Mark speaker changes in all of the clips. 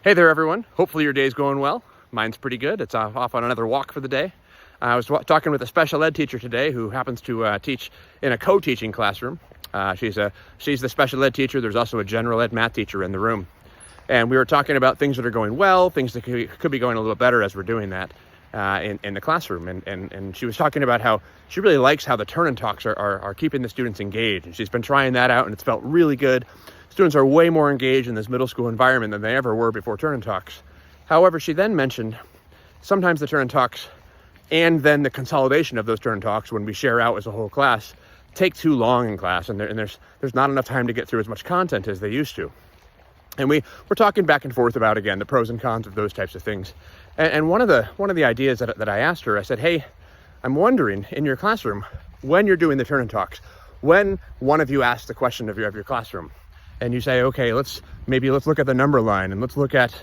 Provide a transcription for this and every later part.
Speaker 1: Hey there, everyone. Hopefully your day's going well. Mine's pretty good. It's off on another walk for the day. I was talking with a special ed teacher today who happens to teach in a co-teaching classroom. She's the special ed teacher. There's also a general ed math teacher in the room. And we were talking about things that are going well, things that could be going a little better as we're doing that in the classroom. And she was talking about how she really likes how the turn and talks are keeping the students engaged. And she's been trying that out and it's felt really good. Students are way more engaged in this middle school environment than they ever were before turn and talks. However, she then mentioned sometimes the turn and talks and then the consolidation of those turn and talks when we share out as a whole class take too long in class, and there's not enough time to get through as much content as they used to. And we're talking back and forth about, again, the pros and cons of those types of things. And one of the ideas that I asked her, I said, hey, I'm wondering in your classroom, when you're doing the turn and talks, when one of you asks the question of your classroom, and you say, okay, let's look at the number line and let's look at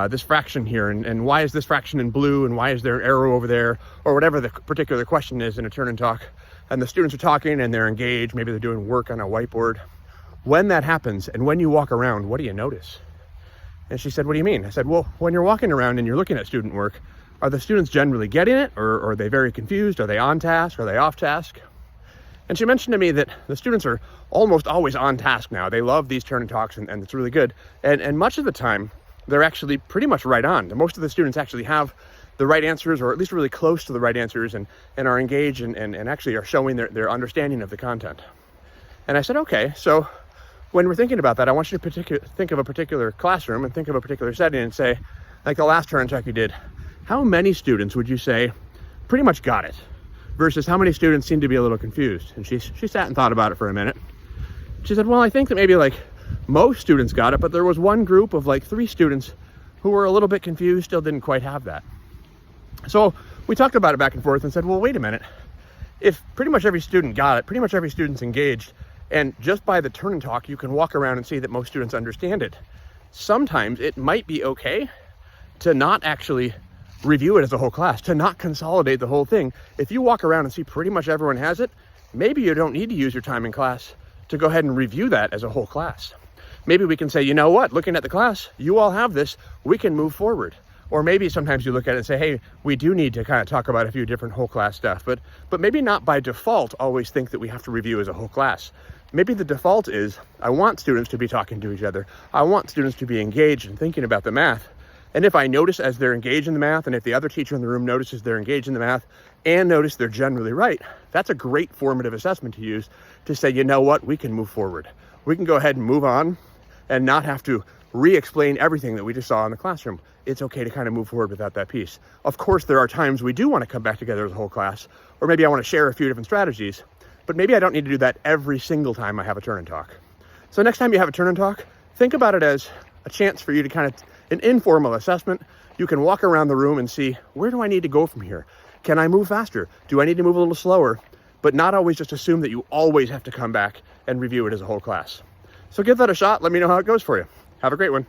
Speaker 1: this fraction here, and why is this fraction in blue, and why is there an arrow over there, or whatever the particular question is in a turn and talk, and the students are talking and they're engaged, maybe they're doing work on a whiteboard. When that happens, and when you walk around, what do you notice? And she said, what do you mean? I said, well, when you're walking around and you're looking at student work, are the students generally getting it, or are they very confused? Are they on task? Are they off task? And she mentioned to me that the students are almost always on task now. They love these turn and talks, and it's really good. And much of the time, they're actually pretty much right on. Most of the students actually have the right answers, or at least really close to the right answers, and are engaged and actually are showing their understanding of the content. And I said, okay, so when we're thinking about that, I want you to think of a particular classroom and think of a particular setting and say, like the last turn and talk you did, how many students would you say pretty much got it versus how many students seem to be a little confused? And she sat and thought about it for a minute. She said, well, I think that maybe like most students got it, but there was one group of like 3 students who were a little bit confused, still didn't quite have that. So we talked about it back and forth and said, well, wait a minute. If pretty much every student got it, pretty much every student's engaged, and just by the turn and talk, you can walk around and see that most students understand it. Sometimes it might be okay to not actually review it as a whole class, to not consolidate the whole thing. If you walk around and see pretty much everyone has it, maybe you don't need to use your time in class to go ahead and review that as a whole class. Maybe we can say, you know what, looking at the class, you all have this, we can move forward. Or maybe sometimes you look at it and say, hey, we do need to kind of talk about a few different whole class stuff, but maybe not by default always think that we have to review as a whole class. Maybe the default is, I want students to be talking to each other. I want students to be engaged and thinking about the math. And if I notice as they're engaged in the math, and if the other teacher in the room notices they're engaged in the math and notice they're generally right, that's a great formative assessment to use to say, you know what, we can move forward. We can go ahead and move on and not have to re-explain everything that we just saw in the classroom. It's okay to kind of move forward without that piece. Of course, there are times we do want to come back together as a whole class, or maybe I want to share a few different strategies, but maybe I don't need to do that every single time I have a turn and talk. So next time you have a turn and talk, think about it as a chance for you to kind of, an informal assessment. You can walk around the room and see, where do I need to go from here? Can I move faster? Do I need to move a little slower? But not always just assume that you always have to come back and review it as a whole class. So give that a shot. Let me know how it goes for you. Have a great one.